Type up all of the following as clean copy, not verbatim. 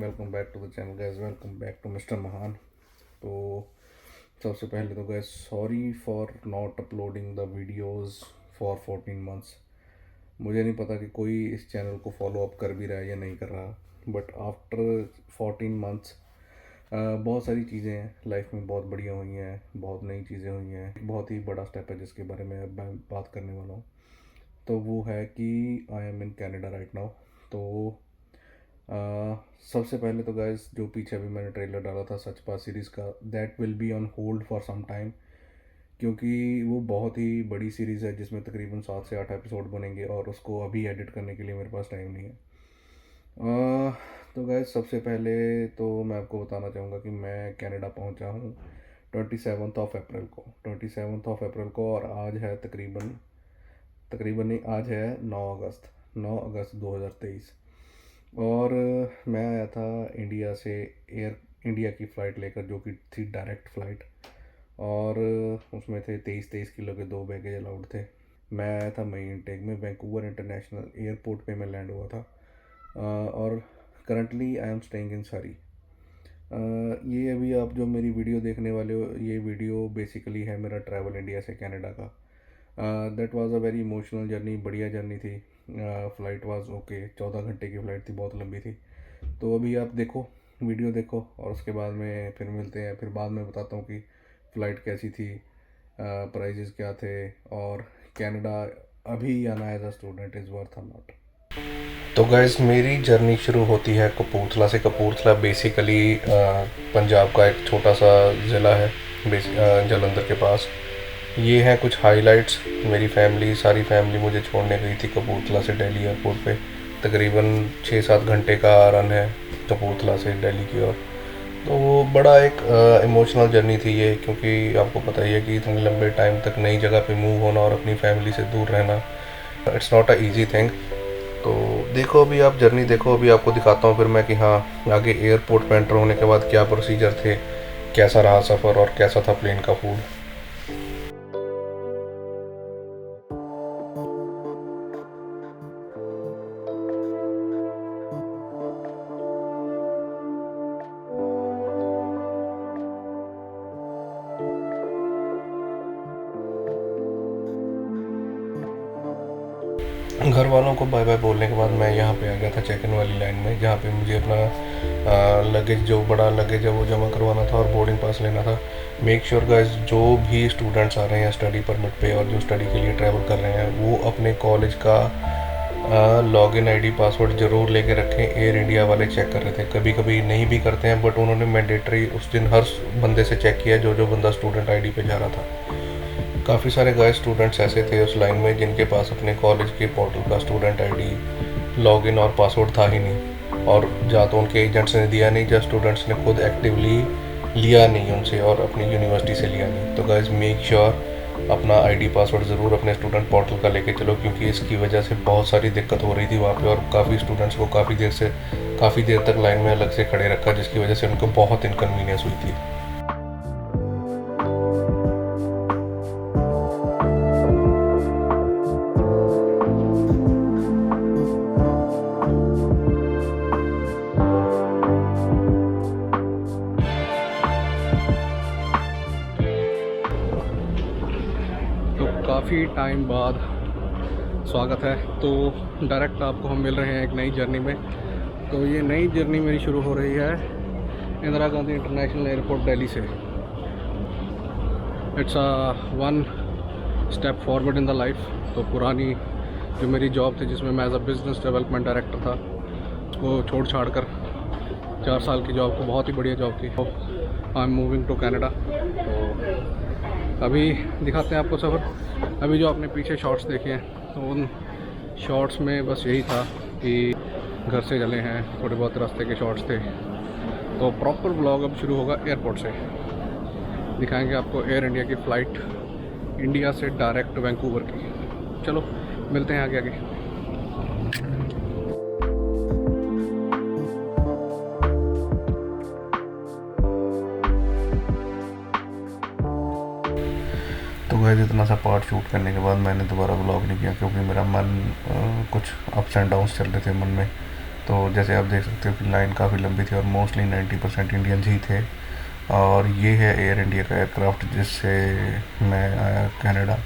Welcome back to the channel guys. Welcome back to mister Mahaan. तो सबसे पहले तो guys sorry for not uploading the videos for 14 months. मुझे नहीं पता कि कोई इस चैनल को फॉलो अप कर भी रहा है या नहीं कर रहा, बट आफ्टर 14 मंथ्स बहुत सारी चीज़ें हैं लाइफ में, बहुत बढ़िया हुई हैं, बहुत नई चीज़ें हुई हैं। एक बहुत ही बड़ा स्टेप है जिसके बारे में अब मैं बात करने वाला हूँ। तो वो है कि I am in Canada right now. तो सबसे पहले तो गाइस जो पीछे अभी मैंने ट्रेलर डाला था सचपाल सीरीज़ का, that will be on hold for some time, क्योंकि वो बहुत ही बड़ी सीरीज़ है जिसमें तकरीबन 7 से 8 एपिसोड बनेंगे और उसको अभी एडिट करने के लिए मेरे पास टाइम नहीं है। तो गाइस सबसे पहले तो मैं आपको बताना चाहूँगा कि मैं कनाडा पहुँचा हूँ 27 अप्रैल को, 27 अप्रैल को, और आज है तकरीबन तकरीबन नहीं, आज है 9 अगस्त, 9 अगस्त 2023। और मैं आया था इंडिया से, एयर इंडिया की फ़्लाइट लेकर, जो कि थी डायरेक्ट फ़्लाइट, और उसमें थे 23-23 किलो के 2 बैगेज अलाउड थे। मैं आया था मई इनटेक में, वैंकूवर इंटरनेशनल एयरपोर्ट पे मैं लैंड हुआ था। और currently I am staying in सरी। ये अभी आप जो मेरी वीडियो देखने वाले हो, ये वीडियो बेसिकली है मेरा ट्रैवल इंडिया से कनाडा का। That was a very emotional journey, बढ़िया जर्नी थी। फ़्लाइट वाज ओके, 14 घंटे की फ़्लाइट थी, बहुत लंबी थी। तो अभी आप देखो, वीडियो देखो, और उसके बाद में फिर मिलते हैं। फिर बाद में बताता हूँ कि फ़्लाइट कैसी थी, प्राइजेस क्या थे, और कनाडा अभी आना as a student is worth a not. तो गैस मेरी जर्नी शुरू होती है कपूरथला से। कपूरथला बेसिकली पंजाब का एक छोटा सा ज़िला है, जलंधर के पास। ये हैं कुछ हाइलाइट्स। मेरी फैमिली, सारी फैमिली मुझे छोड़ने गई थी कपूरथला से दिल्ली एयरपोर्ट पे। तकरीबन 6-7 घंटे का रन है कपूरथला से दिल्ली की ओर। तो वो बड़ा एक इमोशनल जर्नी थी ये, क्योंकि आपको पता ही है कि इतने लंबे टाइम तक नई जगह पे मूव होना और अपनी फैमिली से दूर रहना, it's not a easy thing. तो देखो, अभी आप जर्नी देखो, अभी आपको दिखाता हूँ फिर मैं कि हाँ आगे एयरपोर्ट पे एंटर होने के बाद क्या प्रोसीजर थे, कैसा रहा सफ़र, और कैसा था प्लेन का फूड। घर वालों को बाय बाय बोलने के बाद मैं यहाँ पे आ गया था चेक इन वाली लाइन में, जहाँ पे मुझे अपना लगेज, जो बड़ा लगेज है वो जमा करवाना था और बोर्डिंग पास लेना था। मेक श्योर गाइस, जो भी स्टूडेंट्स आ रहे हैं स्टडी परमिट पे और जो स्टडी के लिए ट्रैवल कर रहे हैं, वो अपने कॉलेज का लॉगिन आईडी पासवर्ड ज़रूर लेके रखें। एयर इंडिया वाले चेक कर रहे थे, कभी कभी नहीं भी करते हैं, बट उन्होंने मैंडेटरी उस दिन हर बंदे से चेक किया जो जो बंदा स्टूडेंट आईडी पे जा रहा था। काफ़ी सारे गाइस स्टूडेंट्स ऐसे थे उस लाइन में जिनके पास अपने कॉलेज के पोर्टल का स्टूडेंट आईडी, लॉगिन और पासवर्ड था ही नहीं, और या तो उनके एजेंट्स ने दिया नहीं, या स्टूडेंट्स ने खुद एक्टिवली लिया नहीं उनसे और अपनी यूनिवर्सिटी से लिया नहीं। तो गाइस मेक श्योर अपना आईडी पासवर्ड ज़रूर अपने स्टूडेंट पोर्टल का लेके चलो, क्योंकि इसकी वजह से बहुत सारी दिक्कत हो रही थी वहाँ पे, और काफ़ी स्टूडेंट्स को काफ़ी देर तक लाइन में अलग से खड़े रखा, जिसकी वजह से उनको बहुत इनकन्वीनियंस हुई थी। तो काफ़ी टाइम बाद स्वागत है। तो डायरेक्ट आपको हम मिल रहे हैं एक नई जर्नी में। तो ये नई जर्नी मेरी शुरू हो रही है इंदिरा गांधी इंटरनेशनल एयरपोर्ट दिल्ली से। It's a one step forward in the life. तो पुरानी जो मेरी जॉब थी जिसमें मैं as a business development director था, वो छोड़ छाड़ कर 4 साल की जॉब को, बहुत ही बढ़िया जॉब थी, I am moving to Canada. तो अभी दिखाते हैं आपको सफ़र। अभी जो आपने पीछे शॉट्स देखे हैं, तो उन शॉट्स में बस यही था कि घर से चले हैं, थोड़े बहुत रास्ते के शॉट्स थे। तो प्रॉपर ब्लॉग अब शुरू होगा एयरपोर्ट से। दिखाएंगे आपको एयर इंडिया की फ़्लाइट, इंडिया से डायरेक्ट वैंकूवर की। चलो मिलते हैं आगे आगे। तो गाइस इतना सा पार्ट शूट करने के बाद मैंने दोबारा व्लॉग नहीं किया, क्योंकि मेरा मन कुछ अप्स एंड डाउन्स चल रहे थे मन में। तो जैसे आप देख सकते हो कि लाइन काफ़ी लंबी थी और मोस्टली 90% इंडियंस ही थे। और ये है एयर इंडिया का एयरक्राफ्ट जिससे मैं आया Canada.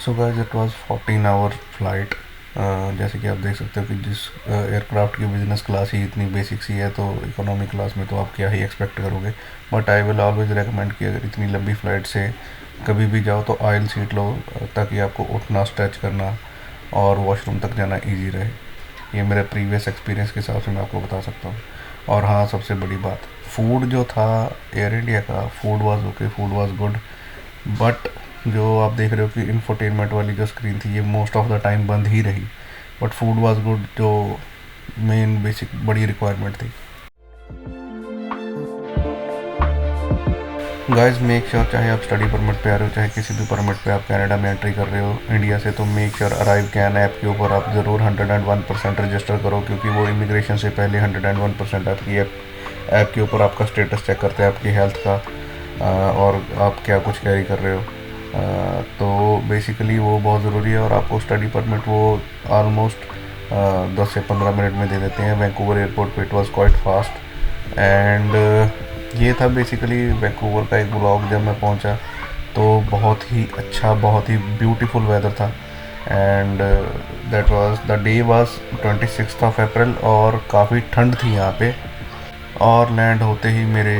So guys it was 14 hour flight. जैसे कि आप देख सकते हो कि जिस एयरक्राफ्ट की बिजनेस क्लास ही इतनी बेसिक सी है, तो इकोनॉमी क्लास में तो आप क्या ही एक्सपेक्ट करोगे। But I will always recommend कि अगर इतनी लंबी फ़्लाइट से कभी भी जाओ तो आयल सीट लो, ताकि आपको उठना, स्ट्रेच करना और वॉशरूम तक जाना इजी रहे। ये मेरे प्रीवियस एक्सपीरियंस के हिसाब से मैं आपको बता सकता हूँ। और हाँ, सबसे बड़ी बात, फूड जो था एयर इंडिया का, food was okay, food was good. But जो आप देख रहे हो कि इंफोटेनमेंट वाली जो स्क्रीन थी, ये मोस्ट ऑफ द टाइम बंद ही रही। बट फूड वाज गुड, जो मेन बेसिक बड़ी रिक्वायरमेंट थी। गाइस मेक श्योर, चाहे आप स्टडी परमिट पे आ रहे हो, चाहे किसी भी परमिट पे आप कनाडा में एंट्री कर रहे हो इंडिया से, तो make sure arrive can app के ऊपर आप ज़रूर 101% रजिस्टर करो, क्योंकि वो इमिग्रेशन से पहले 101% आपकी ऐप के ऊपर आपका स्टेटस चेक करते हैं, आपकी हेल्थ का, और आप क्या कुछ कैरी कर रहे हो। तो बेसिकली वो बहुत ज़रूरी है। और आपको स्टडी परमिट वो ऑलमोस्ट 10 से 15 मिनट में दे देते हैं। वैंकूवर एयरपोर्ट पे it was quite fast. And ये था बेसिकली वैंकूवर का एक ब्लॉग। जब मैं पहुंचा तो बहुत ही अच्छा, बहुत ही ब्यूटीफुल वेदर था। And that was the day was 26 अप्रैल, और काफ़ी ठंड थी यहाँ पे। और लैंड होते ही मेरे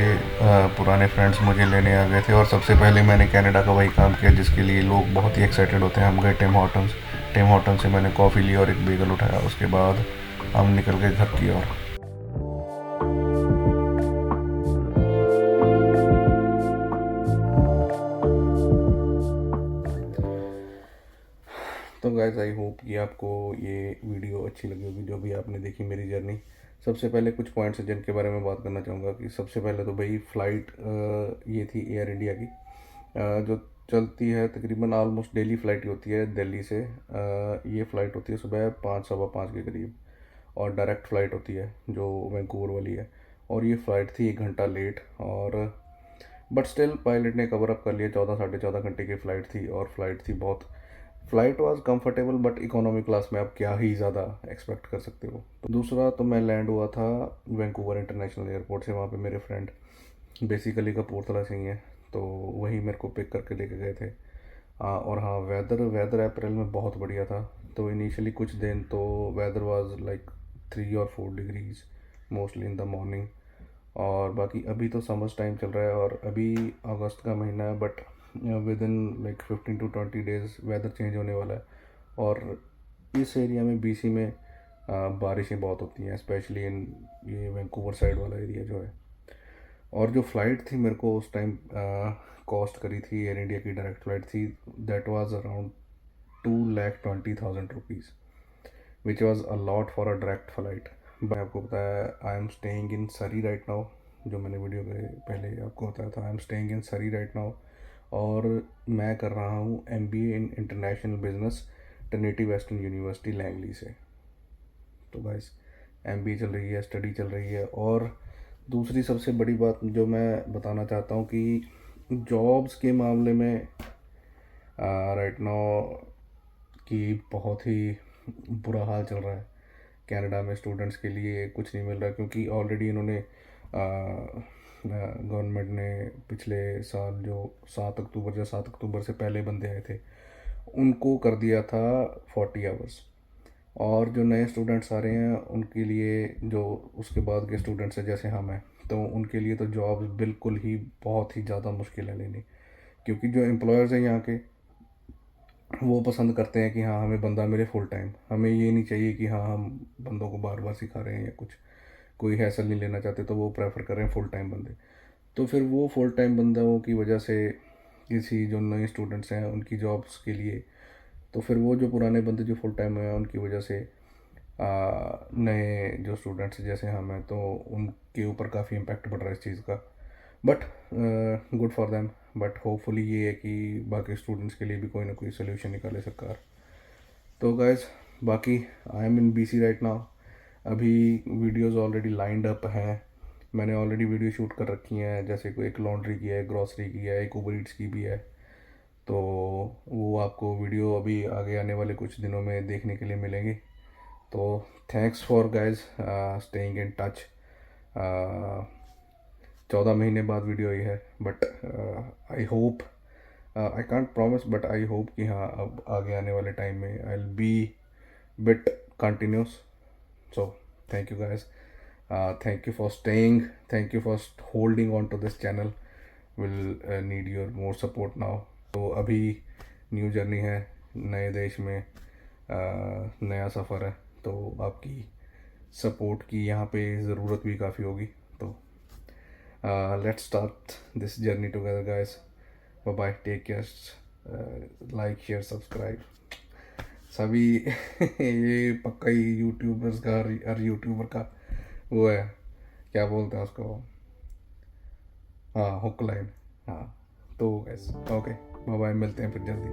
पुराने फ्रेंड्स मुझे लेने आ गए थे, और सबसे पहले मैंने कनाडा का वही काम किया जिसके लिए लोग बहुत ही एक्साइटेड होते हैं। हम गए टिम हॉर्टन से मैंने कॉफ़ी ली और एक बेगल उठाया। उसके बाद हम निकल गए घर की ओर। तो गाइस आई होप कि आपको ये वीडियो अच्छी लगी होगी, जो भी आपने देखी मेरी जर्नी। सबसे पहले कुछ पॉइंट्स हैं जिनके बारे में बात करना चाहूँगा। कि सबसे पहले तो भाई फ़्लाइट ये थी एयर इंडिया की, जो चलती है तकरीबन ऑलमोस्ट डेली फ़्लाइट ही होती है दिल्ली से। ये फ़्लाइट होती है सुबह 5 सवा 5 के करीब, और डायरेक्ट फ़्लाइट होती है जो वैंकूवर वाली है। और ये फ़्लाइट थी 1 घंटा लेट, और बट स्टिल पायलट ने कवर अप कर लिया। 14 साढ़े 14 घंटे की फ़्लाइट थी, और फ्लाइट थी बहुत, flight was comfortable, but economy class में आप क्या ही ज़्यादा एक्सपेक्ट कर सकते हो। तो दूसरा, तो मैं लैंड हुआ था वैंकूवर इंटरनेशनल एयरपोर्ट से। वहाँ पे मेरे फ्रेंड बेसिकली कपूरथला से ही हैं, तो वही मेरे को पिक करके लेके गए थे। और हाँ, वेदर वेदर अप्रैल में बहुत बढ़िया था। तो इनिशियली कुछ दिन तो वेदर वाज लाइक 3 और 4 degrees mostly in the morning. और बाकी अभी तो समर्स टाइम चल रहा है और अभी अगस्त का महीना है, but within like 15 to 20 days weather change होने वाला है। और इस एरिया में बीसी में बारिशें बहुत होती हैं, स्पेशली इन ये वैंकूवर साइड वाला एरिया जो है। और जो फ़्लाइट थी मेरे को उस टाइम कॉस्ट करी थी, एयर इंडिया की डायरेक्ट फ़्लाइट थी, that was around 2,20,000 rupees, which was a lot for a direct flight. मैं आपको बताया आई एम स्टेइंग इन सरी राइट नाउ, जो मैंने वीडियो के पहले आपको बताया था। आई एम स्टेइंग इन सरी राइट नाउ, और मैं कर रहा हूँ MBA in international business Trinity western university Langley से। तो गाइस एमबीए चल रही है, स्टडी चल रही है। और दूसरी सबसे बड़ी बात जो मैं बताना चाहता हूँ कि जॉब्स के मामले में राइट नाउ कि बहुत ही बुरा हाल चल रहा है कनाडा में। स्टूडेंट्स के लिए कुछ नहीं मिल रहा, क्योंकि ऑलरेडी इन्होंने गवर्नमेंट ने पिछले साल जो 7 अक्टूबर या 7 अक्टूबर से पहले बंदे आए थे, उनको कर दिया था 40 आवर्स। और जो नए स्टूडेंट्स आ रहे हैं उनके लिए, जो उसके बाद के स्टूडेंट्स हैं जैसे हम हैं, तो उनके लिए तो जॉब्स बिल्कुल ही बहुत ही ज़्यादा मुश्किल है लेनी। क्योंकि जो एम्प्लॉयर्स हैं यहाँ के, वो पसंद करते हैं कि हाँ हमें बंदा मिले फुल टाइम। हमें ये नहीं चाहिए कि हाँ हम बंदों को बार बार सिखा रहे हैं या कुछ, कोई हैसल नहीं लेना चाहते, तो वो प्रेफर कर रहे हैं फुल टाइम बंदे। तो फिर वो फुल टाइम बंदों की वजह से किसी जो नए स्टूडेंट्स हैं उनकी जॉब्स के लिए, तो फिर वो जो पुराने बंदे जो फुल टाइम हैं उनकी वजह से नए जो स्टूडेंट्स जैसे हम हैं, तो उनके ऊपर काफ़ी इम्पैक्ट पड़ रहा है इस चीज़ का। But good for them. But hopefully ये है कि बाकी स्टूडेंट्स के लिए भी कोई ना कोई सोल्यूशन निकाले सरकार। तो गाइस बाकी I am in BC right now. अभी वीडियोस ऑलरेडी लाइंड अप हैं। मैंने ऑलरेडी वीडियो शूट कर रखी हैं, जैसे कोई एक लॉन्ड्री की है, ग्रॉसरी की है, एक उबर ईट्स की भी है। तो वो आपको वीडियो अभी आगे आने वाले कुछ दिनों में देखने के लिए मिलेंगे। तो thanks for guys staying in touch. 14 महीने बाद वीडियो आई है, but I hope, I can't promise, but I hope कि हाँ अब आगे आने वाले टाइम में I will be bit continuous. So thank you guys. Thank you for staying. Thank you for holding on to this channel. Will need your more support now. तो अभी new journey है, नए देश में नया सफ़र है, तो आपकी सपोर्ट की यहाँ पे ज़रूरत भी काफ़ी होगी। तो let's start this journey together guys. Bye bye, take care, like share subscribe सभी। ये पक्का ही यूट्यूबर्स का, हर यूट्यूबर का वो है, क्या बोलते हैं उसको, हाँ हुक लाइन। हाँ तो गैस ओके, बाय बाय, मिलते हैं फिर जल्दी।